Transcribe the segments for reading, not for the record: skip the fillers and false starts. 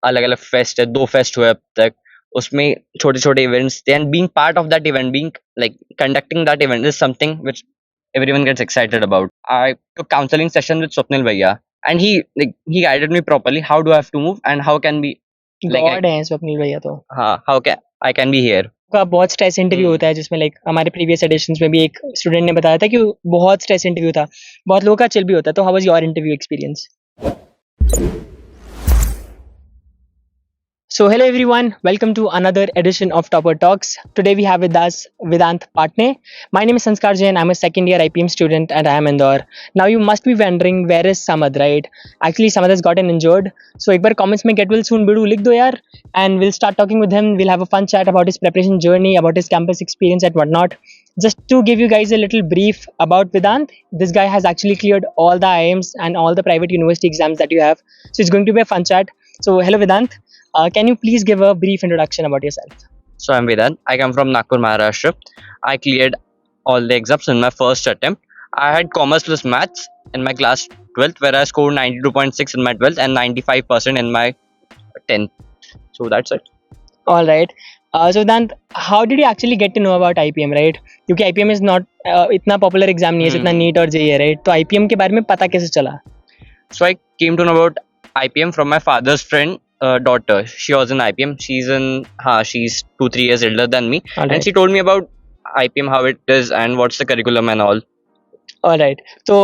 अलग अलग फेस्ट है, 2 फेस्ट हुए अब तक, उसमें छोटे छोटे इवेंट्स थे, and being part of that event, being like conducting that event is something which everyone gets excited about. I took counseling session with Swapnil Bhaiya, and he guided me properly how do I have to move and how can be like God हैं स्वप्निल भैया तो। हाँ, how can I can be here. का बहुत stress interview होता है जिसमें like हमारे प्रीवियस एडिशंस में भी एक स्टूडेंट ने बताया था कि बहुत स्ट्रेस इंटरव्यू था, बहुत लोगों का चिल भी होता है। तो how was your interview experience? So hello everyone, welcome to another edition of Topper Talks. Today we have with us Vedant Patne. My name is Sanskar Jain. I'm a second year IPM student at IIM Indore. Now you must be wondering where is Samad, right? Actually Samad has gotten injured. So एक बार comments में get well soon बिडू लिख दो यार, and we'll start talking with him. We'll have a fun chat about his preparation journey, about his campus experience and whatnot. Just to give you guys a little brief about Vedant, this guy has actually cleared all the IIMs and all the private university exams that you have. So it's going to be a fun chat. So hello Vedant. Can you please give a brief introduction about yourself? So I'm Vedant. I come from Nagpur, Maharashtra. I cleared all the exams in my first attempt. I had commerce plus maths in my class 12th, where I scored 92.6 in my 12th and 95% in my 10th. So that's it. All right. So Vedant, how did you actually get to know about IPM, right? क्योंकि IPM is not इतना popular exam नहीं है जितना NEET और JEE है, right? तो IPM के बारे में पता कैसे चला? So I came to know about IPM from my father's friend daughter. She was in IPM. She's 2-3 years older than me, Alright. and she told me about IPM, how it is, and what's the curriculum and all. All right. So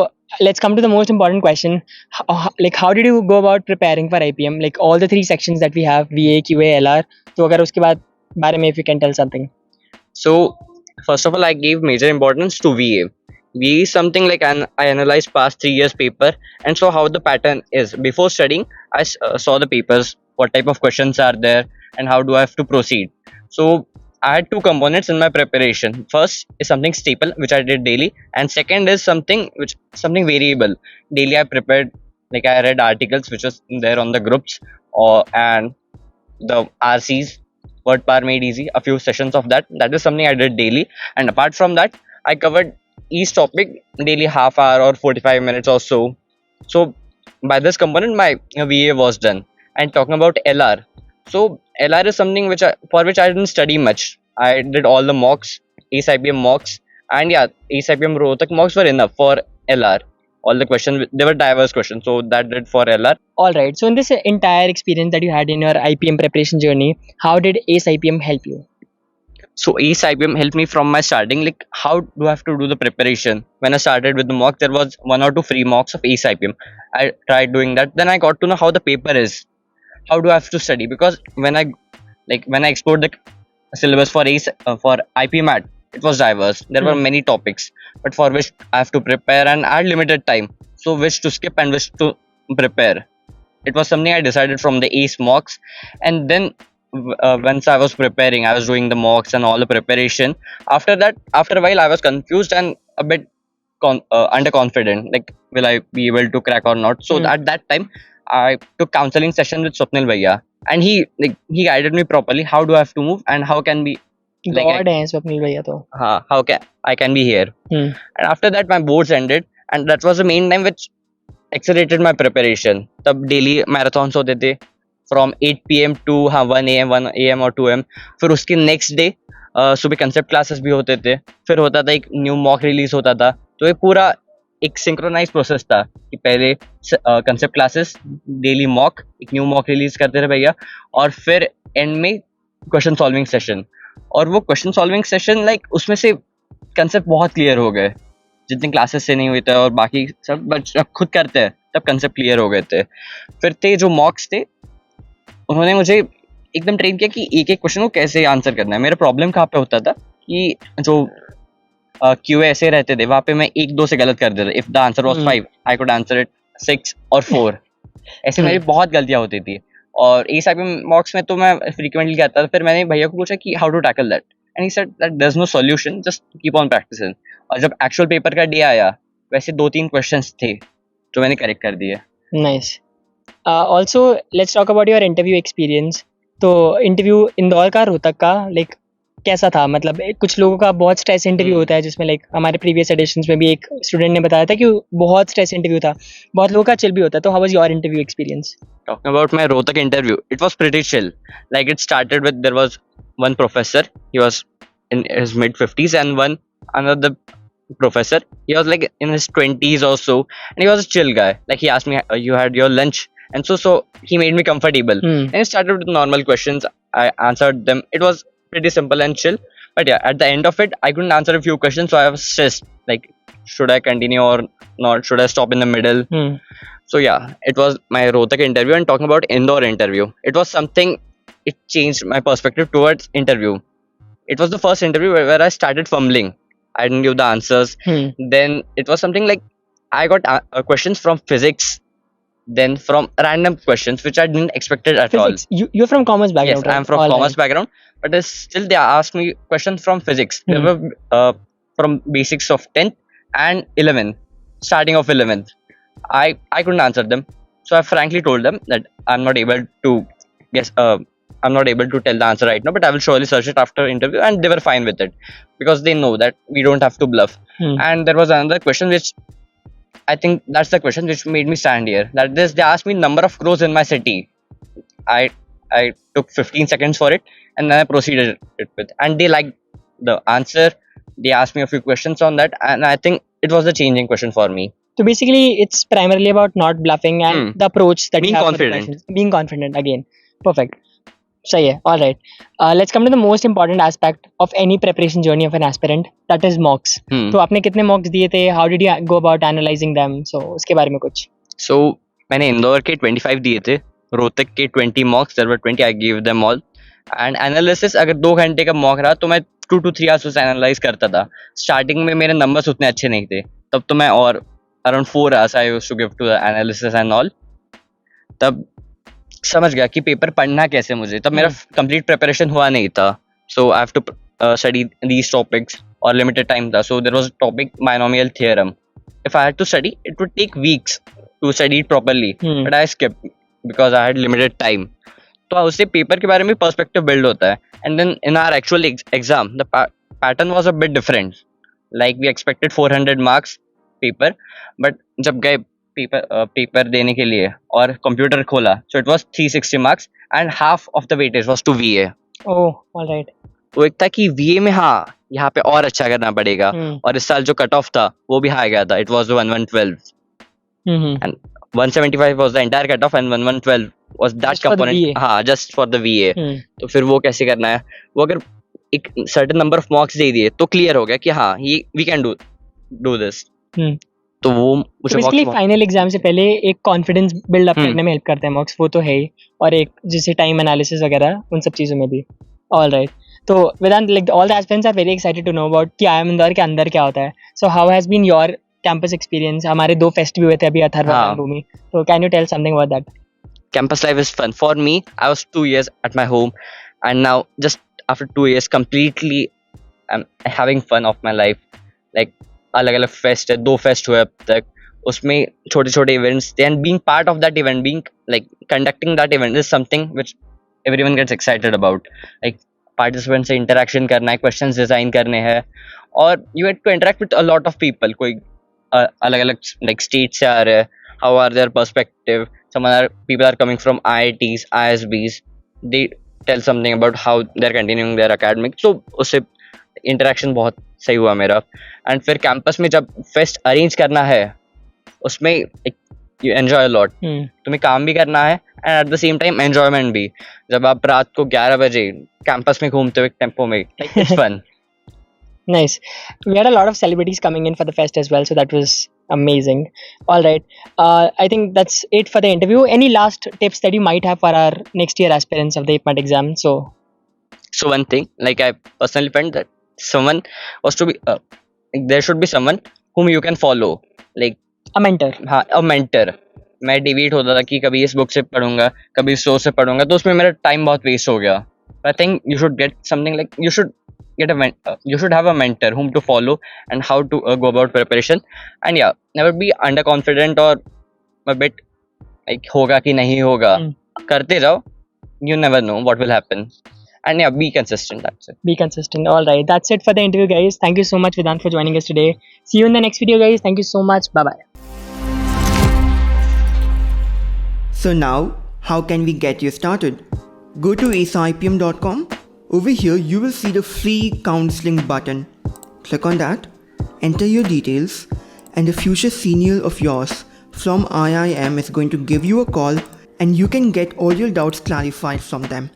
let's come to the most important question. How did you go about preparing for IPM? Like all the three sections that we have, VA, QA, LR. तो अगर उसके बाद बारे में if you can tell something. So first of all, I gave major importance to VA. VA is something like I analyzed past 3 years paper and saw how the pattern is. Before studying, I saw the papers, what type of questions are there, and how do I have to proceed. So I had two components in my preparation. First is something staple, which I did daily, and second is something variable. Daily I prepared, like I read articles which was there on the groups, and the RCs, word power made easy, a few sessions of that. That is something I did daily, and apart from that, I covered each topic daily half hour or 45 minutes or so. So by this component my VA was done. And talking about LR, so LR is something for which I didn't study much. I did all the mocks, AceIPM mocks, and yeah, AceIPM Rohtak mocks were enough for LR. All the questions, they were diverse questions, so that did for LR. All right. So in this entire experience that you had in your IPM preparation journey, how did AceIPM help you? So AceIPM helped me from my starting. Like, how do I have to do the preparation? When I started with the mock, there was 1 or 2 free mocks of AceIPM. I tried doing that. Then I got to know how the paper is. How do I have to study? Because when I explored the syllabus for for IPMAT, it was diverse. There were many topics, but for which I have to prepare, and I had limited time. So which to skip and which to prepare. It was something I decided from the ACE mocks, and then once I was preparing, I was doing the mocks and all the preparation. After that, after a while, I was confused and a bit underconfident. Like, will I be able to crack or not? So at that time, I took counseling session with Swapnil Bhaiya, and he guided me properly. How do I have to move and how can be God हैं स्वप्निल भैया तो। how can I can be here? And after that, my boards ended, and that was the main time which accelerated my preparation. तब daily marathons होते थे from 8 PM to 1 AM और 2 AM. फिर उसके next day सुबह concept classes भी होते थे. फिर होता था एक new mock release होता था. तो ये पूरा एक synchronized process था कि पहले concept classes, daily mock, एक new mock release करते थे भैया, और फिर end में question solving session. और वो question solving session like उसमें से concept बहुत clear हो गए, जितने क्लासेस से नहीं हुए थे, और बाकी सब बट खुद करते हैं तब कंसेप्ट क्लियर हो गए थे. फिर थे जो मॉक्स थे, उन्होंने मुझे एकदम ट्रेन किया कि एक एक क्वेश्चन को कैसे आंसर करना है. मेरा प्रॉब्लम कहाँ पे होता था कि जो क्यू ऐसे रहते थे वहाँ पे मैं 1-2 से गलत कर देता. If the answer was 5 I could answer it 6 और 4. ऐसे मेरी बहुत गलतियां होती थी. और AceIPM मॉक्स में तो मैं फ्रीक्वेंटली कहता था. फिर मैंने भैया को पूछा कि how to tackle that, and he said that there is no solution, just keep on practising. और जब एक्चुअल पेपर का डे आया, वैसे 2-3 क्वेश्चंस थे जो मैंने करेक्ट कर दिए. Nice. Also let's talk about your interview experience. तो इंटरव्यू इंदौर का, रोहतक का, लाइक कैसा था? मतलब कुछ लोगों का बहुत स्ट्रेस इंटरव्यू होता है जिसमें लाइक हमारे प्रीवियस एडिशंस में भी एक स्टूडेंट ने बताया था कि बहुत स्ट्रेस इंटरव्यू था, बहुत लोगों का चिल भी होता है. तो how was your interview experience? Talking about my Rohtak interview, it was pretty chill. Like it started with there was one professor. He was in his mid 50s, and another professor. He was like in his 20s or so, and he was a chill guy. Like he asked me, "You had your lunch?" And so he made me comfortable. And he started with normal questions. I answered them. It was pretty simple and chill. But yeah, at the end of it, I couldn't answer a few questions, so I was stressed. Like, should I continue or not? Should I stop in the middle? So yeah, it was my Rohtak interview. And talking about Indore interview, it was something. It changed my perspective towards interview. It was the first interview where I started fumbling. I didn't give the answers. Then it was something like I got questions from physics, then from random questions which I didn't expected at Physics. all. You're from commerce background, Yes, right? I'm from All commerce right. background, but still they asked me questions from physics. They were from basics of 10th and 11th, starting of 11th. I couldn't answer them, so I frankly told them that I'm not able to guess. I'm not able to tell the answer right now, but I will surely search it after interview, and they were fine with it because they know that we don't have to bluff. And there was another question which I think that's the question which made me stand here. That is, they asked me number of crores in my city. I I took 15 seconds for it, and then I proceeded it with. And they liked the answer. They asked me a few questions on that, and I think it was the changing question for me. So basically, it's primarily about not bluffing and the approach that Being you have for the confident. questions. Being confident again. Perfect. So yeah, all right. Let's come to the most important aspect of any preparation journey of an aspirant. That is mocks. तो आपने कितने mocks दिए थे? How did you go about analyzing them? So उसके बारे में कुछ. So मैंने इंदौर के 25 दिए थे, रोहतक के 20 mocks. There were 20. I gave them all. And analysis अगर 2 घंटे का mock रहा तो मैं 2 to 3 hours उसे analyze करता था. Starting में मेरे numbers उतने अच्छे नहीं थे. तब तो मैं और around 4 hours I used to give to the analysis and all. तब समझ गया कि पेपर पढ़ना कैसे मुझे. तब मेरा कंप्लीट प्रिपरेशन हुआ नहीं था. So I have to study these topics और लिमिटेड टाइम था. So there was topic binomial theorem. If I had to study it would take weeks to study it properly, but I skip because I had limited time. तो उससे paper के बारे में perspective build होता है. And then in our actual exam the pattern was a bit different. Like we expected 400 marks paper, but जब गए paper देने के लिए और कंप्यूटर खोला, so it was 360 marks and half of the weightage was to VA. Oh, alright. तो एक था कि वीए में हाँ यहाँ पे और अच्छा करना पड़ेगा. और इस साल जो कट ऑफ था वो भी हाई गया था. It was 1112 and 175 was the entire cut off and 1112 was that component. हाँ, जस्ट फॉर द वीए. तो फिर वो कैसे करना है, वो अगर एक सर्टेन नंबर ऑफ मार्क्स दे दिए तो क्लियर हो गया कि हाँ ये वी कैन डू दिस. तो वो मुझे बेसिकली फाइनल एग्जाम से पहले एक कॉन्फिडेंस बिल्ड अप करने में हेल्प करते हैं मॉक्स, वो तो है ही. और एक जैसे टाइम एनालिसिस वगैरह उन सब चीज़ों में भी. ऑलराइट. तो Vedant, like all the aspirants are very excited to know about कि IIM इंदौर के अंदर क्या होता है. So how has been your campus experience? हमारे 2 फेस्ट भी हुए थे अभी, अथर्वा और भूमि. तो can you tell something about that? Campus life is fun. For me, I was 2 years at my home, and now just after 2 years, completely I'm having fun of my life. Like अलग अलग fest है, 2 fest हुए अब तक. उसमें छोटे छोटे events थे, and being part of that event, being like conducting that event is something which everyone gets excited about. Like participant से इंटरेक्शन करना है, क्वेश्चंस डिजाइन करने हैं, और you have to interact with a lot of people. कोई अलग अलग like state से आ रहे हैं. How are their perspective? some other people are coming from IITs, ISBs. They tell something about how they're continuing their academic. So उससे interaction बहुत सही हुआ मेरा. And फिर कैंपस में जब फेस्ट अरेंज करना है उसमें you enjoy a lot. तुम्हें काम भी करना है and at the same time enjoyment भी. जब आप रात को 11 बजे कैंपस में घूमते हुए टेम्पो में, like it's fun. Nice. We had a lot of celebrities coming in for the fest as well, so that was amazing. All right. I think that's it for the interview. Any last tips that you might have for our next year aspirants of the IPMAT exam? So one thing, like I personally felt that someone was to be there should be someone whom you can follow, like a mentor. हाँ, a mentor. मैं debate होता था कि कभी इस book से पढ़ूंगा, कभी इस शो से पढ़ूंगा, तो उसमें मेरा टाइम बहुत वेस्ट हो गया. I think you should get something like you should have a mentor whom to follow and how to go about preparation. And yeah, never be underconfident or a bit like होगा कि नहीं होगा. करते जाओ, you never know what will happen. And yeah, be consistent. That's it. Be consistent. All right. That's it for the interview, guys. Thank you so much, Vedant, for joining us today. See you in the next video, guys. Thank you so much. Bye bye. So now, how can we get you started? Go to AceIPM.com. Over here, you will see the free counseling button. Click on that, enter your details, and a future senior of yours from IIM is going to give you a call, and you can get all your doubts clarified from them.